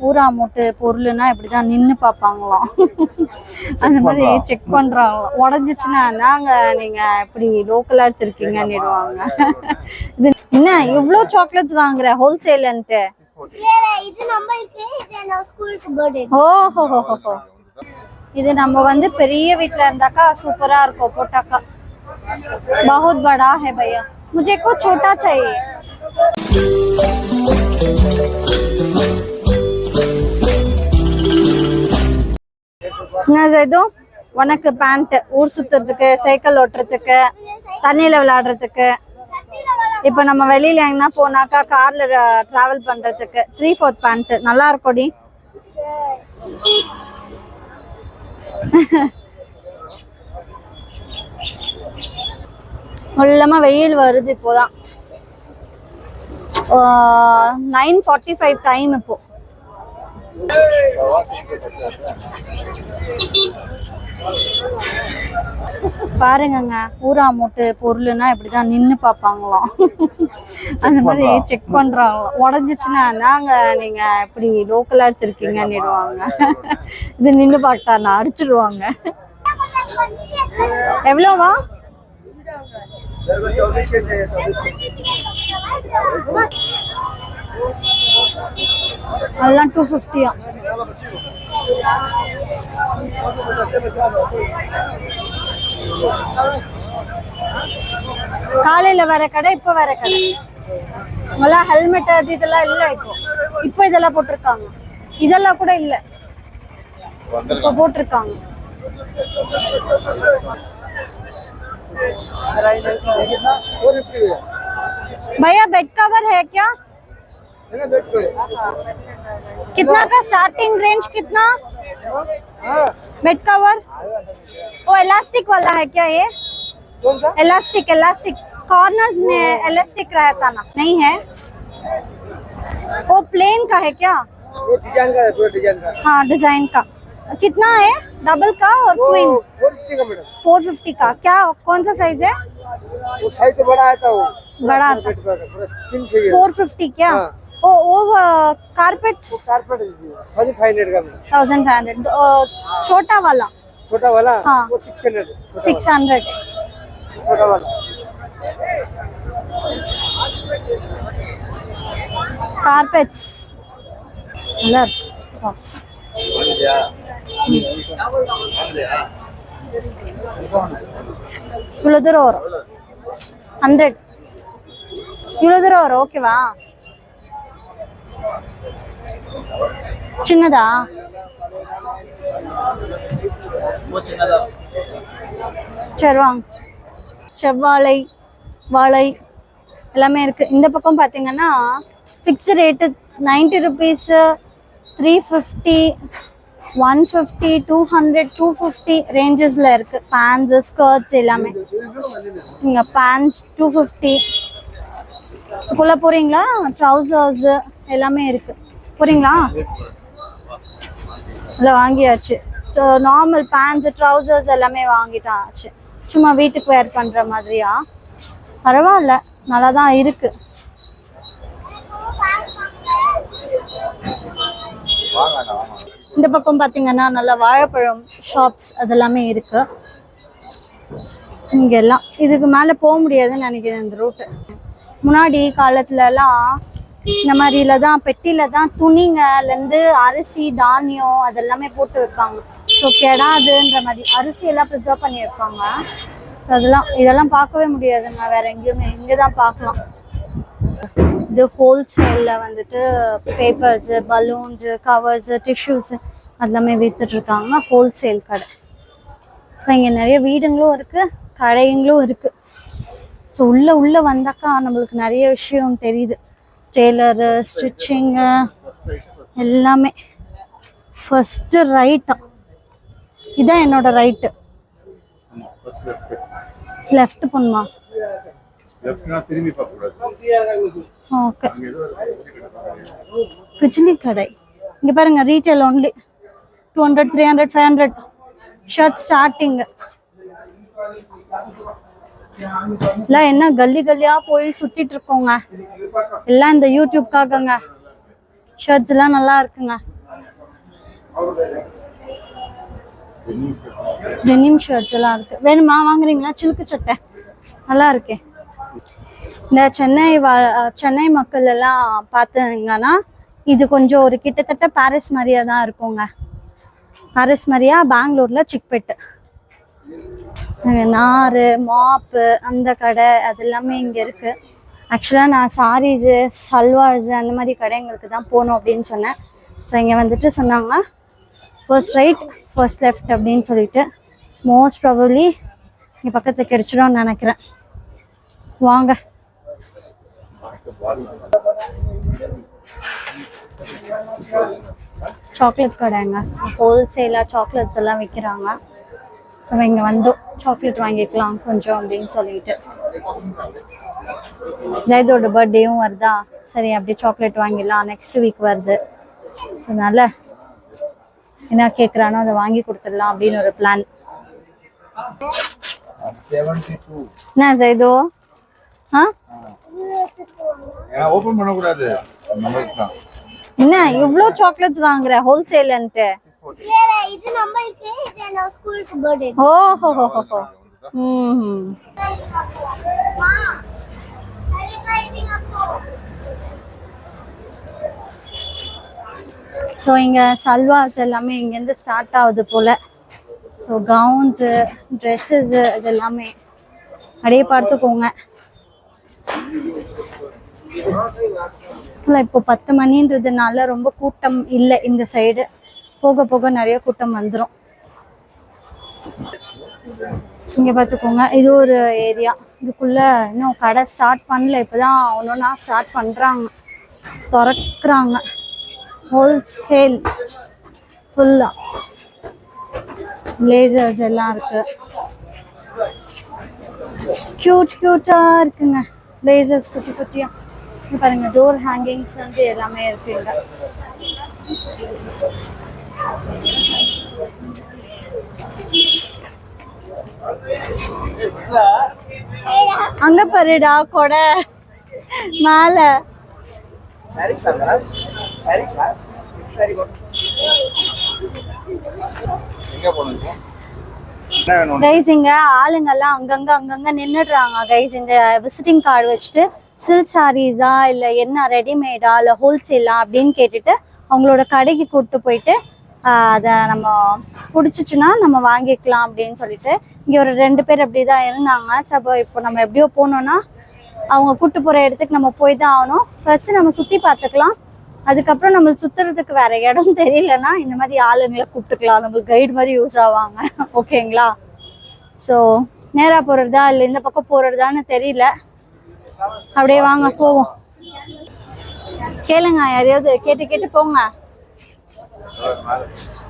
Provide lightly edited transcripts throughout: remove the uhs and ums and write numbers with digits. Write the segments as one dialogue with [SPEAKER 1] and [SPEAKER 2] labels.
[SPEAKER 1] ஊரா மூட்டு பொருள்னா இப்படிதான் நின்னு பாப்பாங்களாம். அந்த மாதிரி செக் பண்றாங்களாம். உடஞ்சிச்சுன்னா நாங்க நீங்க இப்படி லோக்கலா வச்சிருக்கீங்கன்னுடுவாங்க. இது என்ன இவ்ளோ சாக்லேட்ஸ் வாங்குற ஹோல்சேல்ன்ட்டு? ஓஹோ, இது நம்ம வந்து பெரிய வீட்ல இருந்தாக்கா சூப்பரா இருக்கும் போட்டாக்கா. बहुत बड़ा है भैया, मुझे कुछ छोटा चाहिए. உனக்கு பேண்ட் ஊர் சுத்துறதுக்கு, சைக்கிள் ஓட்டுறதுக்கு, தண்ணியில விளையாடுறதுக்கு, இப்ப நம்ம வெளியில எங்கன்னா போனாக்கா கார்ல டிராவல் பண்றதுக்கு 3/4 பேண்ட் நல்லா இருக்கும்டி. உள்ளமா வெயில் வருது. இப்போதான் 9:45 டைம். இப்போ பாருங்கங்க, ஊரா மூட்டு பொருள்னா இப்படிதான் நின்னு பாப்பாங்களாம். அந்த மாதிரி செக் பண்றாங்களாம். உடஞ்சிச்சுன்னா நாங்க நீங்க இப்படி லோக்கலா வச்சிருக்கீங்கன்னுடுவாங்க. இது நின்னு பார்த்தா நான் அடிச்சிடுவாங்க. எவ்வளோவா? அதெல்லாம் 250. காலையில வேற கடை, இப்ப வேற கடை. இதெல்லாம் ஹெல்மெட் அது இதெல்லாம் இல்ல. இப்போ இதெல்லாம் போட்டிருக்காங்க. இதெல்லாம் கூட இல்ல, இப்போ போட்டிருக்காங்க. भैया बेड कवर है क्या? कितना का स्टार्टिंग रेंज कितना? बेड कवर वो इलास्टिक वाला है क्या? ये कौन सा? इलास्टिक कॉर्नर्स में इलास्टिक रहता ना, नहीं है? वो प्लेन का है क्या?
[SPEAKER 2] वो डिजाइन का है, पूरा डिजाइन का।
[SPEAKER 1] हाँ, डिजाइन का कितना है? डबल का और क्वीन
[SPEAKER 2] 450 का मैडम।
[SPEAKER 1] 450 का क्या? कौन सा साइज है?
[SPEAKER 2] वो साइज तो बड़ा आता, वो
[SPEAKER 1] बड़ा आता। 450 क्या? वो कारपेट
[SPEAKER 2] 1500 का मैडम।
[SPEAKER 1] 1500। छोटा वाला
[SPEAKER 2] हाँ वो 600 छोटा वाला।
[SPEAKER 1] कारपेट्स कलर बॉक्स இவ்வளோ தூரம் வரும். 100 இவ்வளோ தூரம் வரும். ஓகேவா? சின்னதா? சரி வாங்க. செவ்வாழை, வாழை எல்லாமே இருக்கு. இந்த பக்கம் பார்த்தீங்கன்னா ஃபிக்ஸ்டு ரேட்டு 90 ருபீஸ், 350, 150, 200, 250 ரேஞ்சஸ்ல இருக்கு. பேண்ட்ஸ், ஸ்கர்ட்ஸ் எல்லாமே. இங்க பேண்ட்ஸ் 250. குள்ள போறீங்களா? ட்ரவுசர்ஸ் எல்லாமே இருக்கு. போறீங்களா? இல்லை வாங்கியாச்சு. நார்மல் பேண்ட்ஸ், ட்ரவுசர்ஸ் எல்லாமே வாங்கிட்டாச்சு. சும்மா வீட்டுக்கு வேர் பண்ற மாதிரியா? பரவாயில்ல, நல்லா தான் இருக்கு. இந்த பக்கம் பார்த்தீங்கன்னா நல்ல வாழைப்பழம் ஷாப்ஸ் அதெல்லாமே இருக்கு. இங்கெல்லாம் இதுக்கு மேலே போக முடியாதுன்னு நினைக்கிறேன். இந்த ரூட்டு முன்னாடி காலத்துலலாம் இந்த மாதிரில தான் பெட்டியில தான் துணிங்கலேருந்து அரிசி, தானியம் அதெல்லாமே போட்டு வைப்பாங்க. ஸோ கெடாதுன்ற மாதிரி அரிசி எல்லாம் ப்ரிசர்வ் பண்ணி வைப்பாங்க. இதெல்லாம் பார்க்கவே முடியாதுங்க வேற எங்கேயுமே. இங்கே தான் பார்க்கலாம். இது ஹோல்சேலில் வந்துட்டு பேப்பர்ஸு, பலூன்ஸு, கவர்ஸு, டிஷ்யூஸு அதெல்லாமே விற்றுட்ருக்காங்க. ஹோல்சேல் கடை. இப்போ இங்கே நிறைய வீடுங்களும் இருக்குது, கடைங்களும் இருக்குது. ஸோ உள்ளே வந்தாக்கா நம்மளுக்கு நிறைய விஷயம் தெரியுது. டெய்லரு, ஸ்டிச்சிங்கு எல்லாமே. ஃபஸ்ட்டு ரைட்டா? இதான் என்னோட ரைட்டு. லெஃப்ட் பண்ணுமா? ஓகே. பிஜ்லி கடை இங்கே பாருங்க. Retail only 200, 300, 500 shirt starting. எல்லாம் என்ன கல்லி கல்லியா போய் சுத்திட்டு இருக்கோங்க. எல்லாம் இந்த யூடியூப்காகங்க. ஷர்ட்ஸ் எல்லாம் நல்லா இருக்குங்க. டெனிம் ஷர்ட்ஸ் எல்லாம் இருக்கு. வேணுமா வாங்குறீங்களா? சிலுக்கு சட்டை நல்லா இருக்கே. இந்த சென்னை மக்கள் எல்லாம் பார்த்தீங்கன்னா இது கொஞ்சம் ஒரு கிட்டத்தட்ட பாரிஸ் மாதிரியா தான் இருக்குங்க. பாரிஸ் மாதிரியா பெங்களூர்ல சிக்பெட்டு, நாரு, மாப்பு, அந்த கடை அது எல்லாமே இங்கே இருக்கு. ஆக்சுவலாக நான் சாரீஸு, சல்வார்ஸு அந்த மாதிரி கடைங்களுக்கு தான் போகணும் அப்படின்னு சொன்னேன். ஸோ இங்கே வந்துட்டு சொன்னாங்க ஃபர்ஸ்ட் ரைட் ஃபர்ஸ்ட் லெஃப்ட் அப்படின்னு சொல்லிட்டு. மோஸ்ட் ப்ராபப்ளி இங்கே பக்கத்தில் கிடைச்சிடும்னு நினைக்கிறேன். வாங்க. சாக்லேட் கடைங்க, ஹோல்சேலாக சாக்லேட்ஸ் எல்லாம் விற்கிறாங்க. ஸோ இங்கே வந்தோம் சாக்லேட் வாங்கிக்கலாம் கொஞ்சம் அப்படின்னு சொல்லிட்டு. ஜெயதோட பர்த்டேயும் வருதா, சரி அப்படியே சாக்லேட் வாங்கிடலாம், நெக்ஸ்ட் வீக் வருது. ஸோ அதனால என்ன கேட்குறானோ அதை வாங்கி கொடுத்துடலாம் அப்படின்னு ஒரு பிளான். என்ன ஜெயதோ?
[SPEAKER 3] ஓபன் பண்ண கூடாது.
[SPEAKER 1] என்ன இவ்ளோ சாக்லேட்ஸ் வாங்குற ஹோல்சேல்ன்ட்டு?
[SPEAKER 4] இது நம்மளுக்கு இது நான் ஸ்கூலுக்கு பர்த்டே.
[SPEAKER 1] ஓஹோ ஹோ ஹோ. ஸோ இங்கே சல்வார்ஸ் எல்லாமே இங்கேருந்து ஸ்டார்ட் ஆகுது போல். ஸோ கவுன்ஸு, ட்ரெஸ்ஸஸு இது எல்லாமே அப்படியே பார்த்துக்கோங்க. இப்போ 10 மணின்றதுனால ரொம்ப கூட்டம் இல்லை இந்த சைடு. போக போக நிறைய கூட்டம் வந்துடும். இங்கே பார்த்துக்கோங்க, இது ஒரு ஏரியா. இதுக்குள்ள இன்னும் கடை ஸ்டார்ட் பண்ணல, இப்போதான் ஒன்றா ஸ்டார்ட் பண்ணுறாங்க, திறக்கிறாங்க. ஹோல்சேல் ஃபுல்லாக பிளேசர்ஸ் எல்லாம் இருக்கு. க்யூட்டாக இருக்குங்க பிளேசர்ஸ், குட்டி குட்டியாக. இது பாருங்க, டோர் ஹேங்கிங்ஸ் வந்து எல்லாமே இருக்கு இங்க. அங்க பாருடா கொடை மேல.
[SPEAKER 2] சரி சார், சரி சார், சரி
[SPEAKER 3] எங்க போனீங்க?
[SPEAKER 1] கைஸ் இங்க ஆளுங்கெல்லாம் அங்கங்க நின்னுடுறாங்க கைஸ். இந்த விசிட்டிங் கார்டு வச்சுட்டு சில்க் சாரீஸா இல்லை என்ன ரெடிமேடா இல்லை ஹோல்சேலா அப்படின்னு கேட்டுட்டு அவங்களோட கடைக்கு கூப்பிட்டு போயிட்டு அதை நம்ம பிடிச்சிச்சுன்னா நம்ம வாங்கிக்கலாம் அப்படின்னு சொல்லிட்டு. இங்கே ஒரு 2 பேர் அப்படி தான் இருந்தாங்க. சப்போ இப்போ நம்ம எப்படியோ போனோம்னா அவங்க கூப்பிட்டு போகிற இடத்துக்கு நம்ம போய் தான் ஆகணும். ஃபர்ஸ்ட் நம்ம சுற்றி பார்த்துக்கலாம், அதுக்கப்புறம் நம்மளுக்கு சுற்றுறதுக்கு வேற இடம் தெரியலன்னா இந்த மாதிரி ஆளுங்களை கூப்பிட்டுக்கலாம், நம்மளுக்கு கைடு மாதிரி யூஸ் ஆவாங்க. ஓகேங்களா? ஸோ நேராக போகிறதா இல்லை இந்த பக்கம் போகிறதான்னு தெரியல. அப்படியே வாங்க போவோம். கேளுங்க, யாரையாவது கேட்டு போங்க.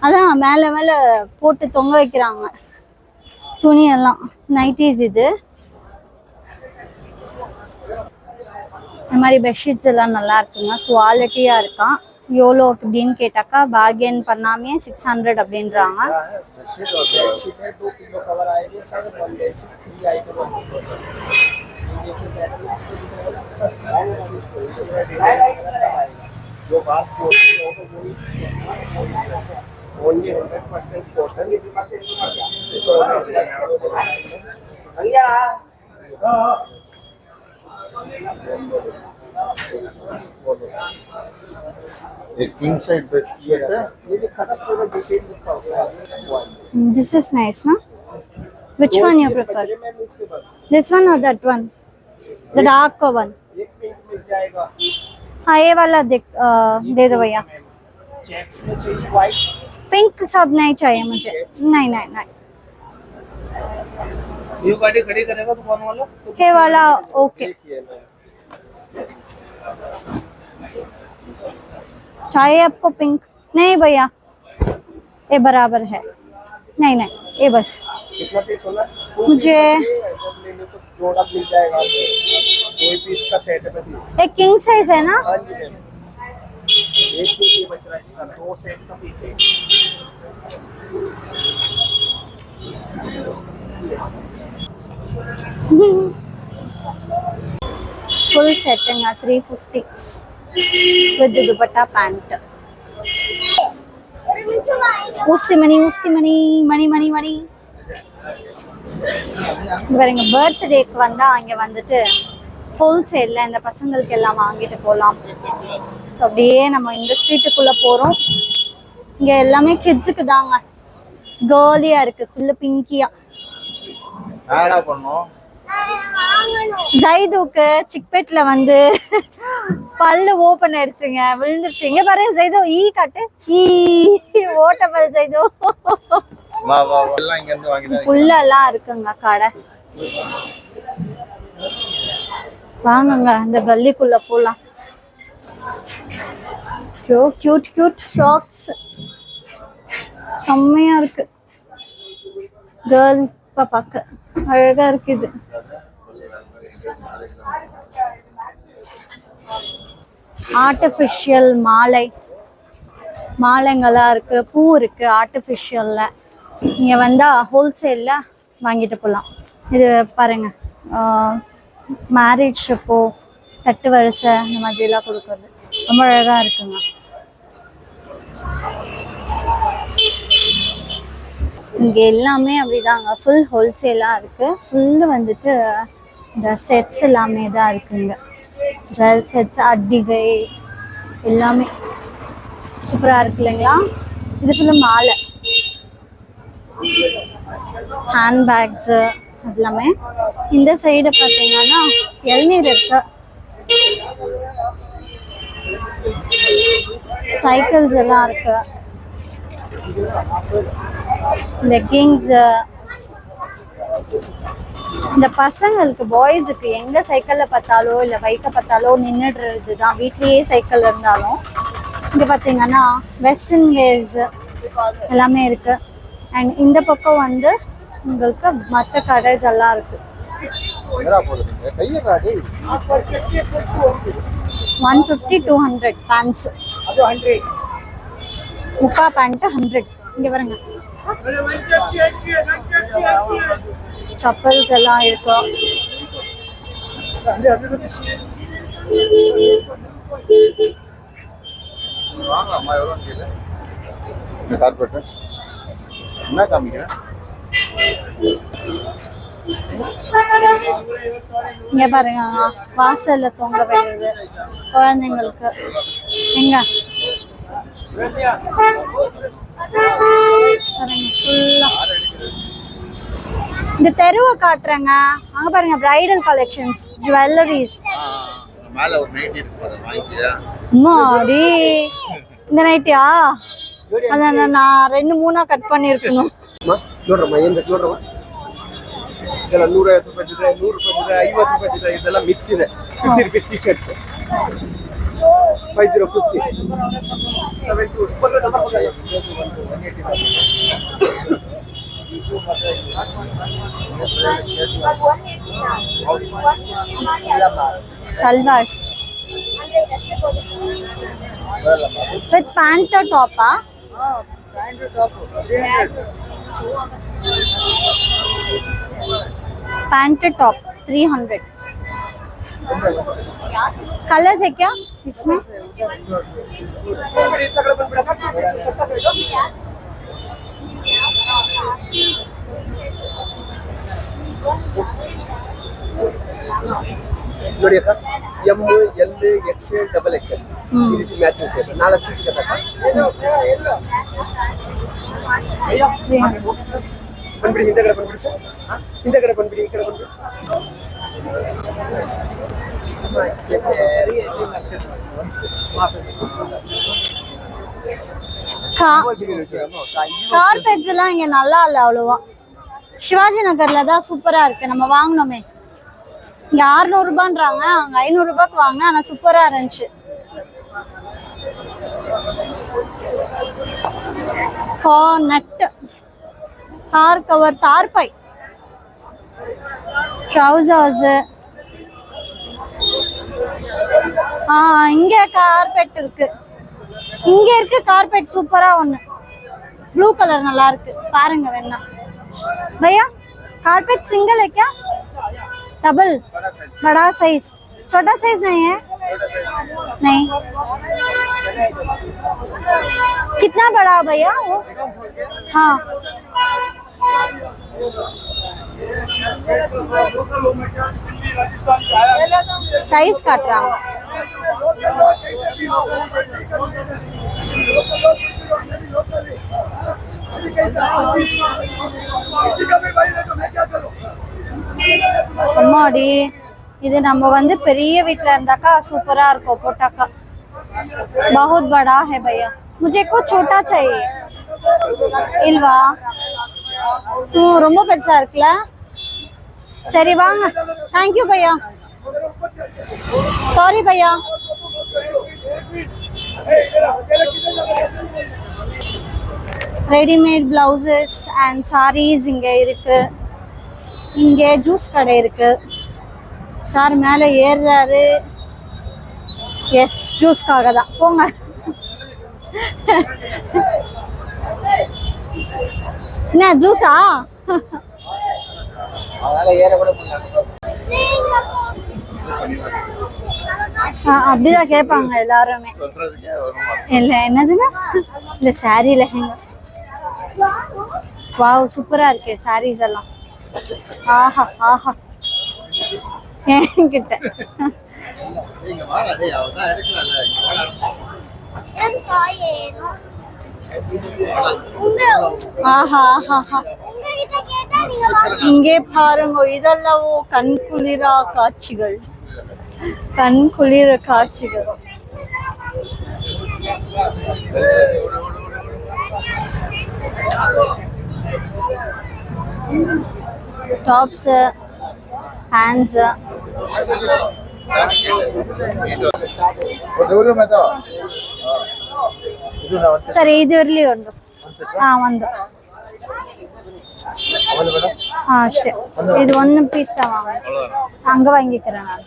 [SPEAKER 1] அதான் மேலே மேலே போட்டு தொங்க வைக்கிறாங்க துணியெல்லாம், நைட்டிஸ். இது இந்த மாதிரி பெட்ஷீட்ஸ் எல்லாம் நல்லா இருக்குங்க, குவாலிட்டியாக இருக்கான். எவ்வளோ அப்படின்னு கேட்டாக்கா பார்கெயின் பண்ணாமே 600 அப்படின்றாங்க.
[SPEAKER 2] जो बात only 100% cotton.
[SPEAKER 3] एक किंग साइड बेडशीट है.
[SPEAKER 1] This is nice, no? Which one you prefer? This one or that one? The dark one. हाँ ये वाला दे दो भैया.
[SPEAKER 2] चेक्स में चाहिए व्हाइट.
[SPEAKER 1] पिंक सब नहीं चाहिए मुझे. नहीं नहीं नहीं.
[SPEAKER 2] ये गाड़ी खड़ी करेगा तो कौन वाला?
[SPEAKER 1] ये वाला ओके. चाहिए आपको पिंक? नहीं भैया ये बराबर है. नहीं नहीं ये बस.
[SPEAKER 2] कितना पीस होना?
[SPEAKER 1] मुझे
[SPEAKER 2] जोड़ा मिल जाएगा आपको. 2 पीस का सेट है बस.
[SPEAKER 1] एक किंग साइज है ना?
[SPEAKER 2] हाँ जी मैम. एक पीस ही बच रहा है इसका, 2 सेट का पीस है.
[SPEAKER 1] Full setting 350. With dupatta pant.
[SPEAKER 4] ஒரு நிமிஷம் வாங்க.
[SPEAKER 1] ஊசி மணி மணி மணி மணி. பாருங்க பர்த்டேக்கு வந்தா இங்க வந்துட்டு ஹோல்சேல்ல இந்த பசங்களுக்கு எல்லாம் வாங்கிட்டு போகலாம். ஸோ அப்படியே நம்ம இந்த ஸ்ட்ரீட்டுக்குள்ள போறோம். இங்க எல்லாமே கிட்ஸுக்கு தாங்க. கேர்லியா இருக்கு, ஃபுல்லு பிங்கியா.
[SPEAKER 3] என்ன பண்ணோம்?
[SPEAKER 1] ஜைதுக்கு சிக்பெட்ல வந்து பல்லு ஓபன் ஆயிடுச்சுங்க, விழுந்துருச்சு. இங்க பாரு ஜைது, ஈ காட்டு, ஈ ஓட்ட பல் ஜைது.
[SPEAKER 3] வா வா எல்லாம் இங்க இருந்து வாங்கி தான்
[SPEAKER 1] புல்லெல்லாம் இருக்குங்க கடை. வாங்குங்க இந்த கல்லிக்குள்ள போலாம். கியூட் கியூட் ஃப்ராக்ஸ் செம்மையா இருக்கு. கேர்ள் பாப்பாக்கு அழகா இருக்கு இது. ஆர்டிஃபிஷியல் மாலைங்கள்லாம் இருக்கு, பூ இருக்கு ஆர்டிஃபிஷியல்ல. இங்க வந்தா ஹோல்சேல்ல வாங்கிட்டு போகலாம். இது பாருங்க, மேரேஜ் அப்போ தட்டு வரிசை இந்த மாதிரிலாம் கொடுக்குறது ரொம்ப அழகா இருக்குங்க. இங்க எல்லாமே அப்படிதாங்க, ஃபுல் ஹோல்சேலா இருக்கு. ஃபுல்லு வந்துட்டு இந்த செட்ஸ் எல்லாமே தான் இருக்குங்க. ஜுவல் செட்ஸ், அட்டிகை எல்லாமே சூப்பரா இருக்கு இல்லைங்களா? இது ஃபுல்லு மாலை, ஹேண்ட்பேக்ஸ் எல்லாமே. இந்த சைடு பார்த்தீங்கன்னா இளநீர் இருக்கு, சைக்கிள்ஸ் எல்லாம் இருக்கு, லெக்கிங்ஸ். இந்த பசங்களுக்கு பாய்ஸுக்கு எங்க சைக்கிள்ல பார்த்தாலோ இல்லை பைக்கை பார்த்தாலோ நின்றுடுறது தான், வீட்லயே சைக்கிள் இருந்தாலும். இங்க பார்த்தீங்கன்னா வெஸ்டர்ன் வேர்ஸ் எல்லாமே இருக்கு. அண்ட் இந்த பக்கம் வந்து உங்களுக்கு மற்ற கடைஸ் எல்லாம் இருக்கு. 150 200 பேண்ட்ஸ், முக்கா பேண்ட் 100. இங்க பாருங்க சப்பல்ஸ் எல்லாம் இருக்கு.
[SPEAKER 3] வாங்கலாமா? எவ்வளோ கேளு. இந்த கார்பெட்டு என்ன காமிக்கிறேன்?
[SPEAKER 1] இங்க பாருங்க வாசல்ல தொங்க விடுறது குழந்தைங்களுக்கு. எங்க ஃபுல்லா இந்த தெருவை காட்டுறேங்க. அங்க பாருங்க பிரைடல் கலெக்ஷன்ஸ், ஜுவல்லரிஸ்.
[SPEAKER 3] மேல ஒரு நைட்டி இருக்கு பாரு, வாங்கிக்கியா?
[SPEAKER 1] அம்மாடி, இந்த நைட்டியா? அதான் நான் 2-3 கட் பண்ணிருக்கணும்.
[SPEAKER 2] ನೋಡ್ರಮ್ಮ ಏನು ಬೇಕು ನೋಡ್ರಮ್ಮ. ಇದೆಲ್ಲ 150 ರೂಪಾಯಿ ಇದೆ, 100 ರೂಪಾಯಿ ಇದೆ, 50 ರೂಪಾಯಿ ಇದೆ. ಇದೆಲ್ಲ ಮಿಕ್ಸ್ ಇದೆ. 50 ರೂಪೀಸ್ ಟಿ ಶರ್ಟ್ಸ್ 5050 72 ಬಂದ್ರೆ ನಂಬರ್ ಕೊಡಿ.
[SPEAKER 1] ಸಲ್ವಾರ್ಸ್ ವಿತ್ ಪ್ಯಾಂಟ್ ಟಾಪಾ? Pant top 300. कलर्स है क्या इसमें?
[SPEAKER 2] ನೋಡಿ ಅಕ್ಕ, M L X double XL ಈ ರೀತಿ ಮ್ಯಾಚಿಂಗ್ ಸೆಟ್ 4 ಪೀಸ್ ಸಿಗತ್ತಕ್ಕ. ಬಂದ್ಬಿಡಿ ಹಿಂದೆಗಡೆ ಬಂದ್ಬಿಡಿ ಸರ್, ಹಿಂದೆಗಡೆ ಬಂದ್ಬಿಡಿ, ಈ ಕಡೆ ಬಂದ್ಬಿಡಿ.
[SPEAKER 1] கார்பெட்ஸ் எல்லாம் இங்க நல்லா இல்ல அவ்வளவா. சிவாஜி நகர்ல தான் சூப்பரா இருக்கு. நம்ம வாங்கினோமே இங்க 600 ரூபான்றாங்க, அங்க 500 ரூபாய்க்கு வாங்கினா, ஆனா சூப்பரா இருந்துச்சு. நட், கார் கவர், தார்பாய், ட்ரவுசர்ஸ். இங்க கார்பெட் இருக்கு, இங்க இருக்கு கார்பெட் சூப்பரா ஒண்ணு. ப்ளூ கலர் நல்லா இருக்கு, பாருங்க வேணா. भैया कारपेट सिंगल है क्या? डबल? बड़ा साइज, छोटा साइज नहीं है? नहीं कितना बड़ा भैया वो? हाँ साइज काट रहा हूँ। அம்மாடி இது நம்ம வந்து பெரிய வீட்ல இருந்தாக்கா சூப்பரா இருக்கும் போட்டாக்கா। बहुत बड़ा है भैया, मुझे कुछ छोटा चाहिए। இல்வா தூ ரொம்ப பெருசா இருக்குல்ல? சரி வாங்க, தேங்க்யூ பையா, சாரி பையா। ரெடிமேட் பிளவுசஸ் அண்ட் சாரீஸ் இங்க இருக்கு। இங்க ஜூஸ் கடை இருக்கு। சார் மேல ஏறுறாரு। எஸ், ஜூஸ்க்காக தான், போங்க। என்ன ஜூஸா?
[SPEAKER 3] அதனால ஏற கூட முடியல.
[SPEAKER 1] அப்படிதான் கேட்பாங்க எல்லாருமே।
[SPEAKER 3] சொல்றதுக்கே வருமா?
[SPEAKER 1] இல்ல என்னதுன்னா இல்ல சாரி லெஹங்கா। வாவ் சூப்பரா இருக்கு சாரீஸ் எல்லாம்। ஆஹா ஆஹா என்கிட்ட
[SPEAKER 3] நீங்க வாங்க டேய், அவதான் எடுக்கலாம்ல. இங்க வாடா.
[SPEAKER 1] ஆஹா ஆஹா
[SPEAKER 4] உங்ககிட்ட கேட்டா நீங்க வாங்க.
[SPEAKER 1] இங்கே பாருங்க, இதெல்லாம் கண் குளிரா காட்சிகள், கண் குளிர காட்சிகள்। டாப்ஸ், ஹேண்ட்ஸ்,
[SPEAKER 3] ದೂರ ಮತ್ತೆ ಇದು ನಾವು
[SPEAKER 1] ಸರಿ ಇದು ಇರ್ಲಿ ಒಂದು। ಒಂದು ಅಷ್ಟೇ, ಇದು ಒಂದು ಪೀಸ್ ಹಂಗ ವಾಂಗಿக்கிறேன் ನಾನು।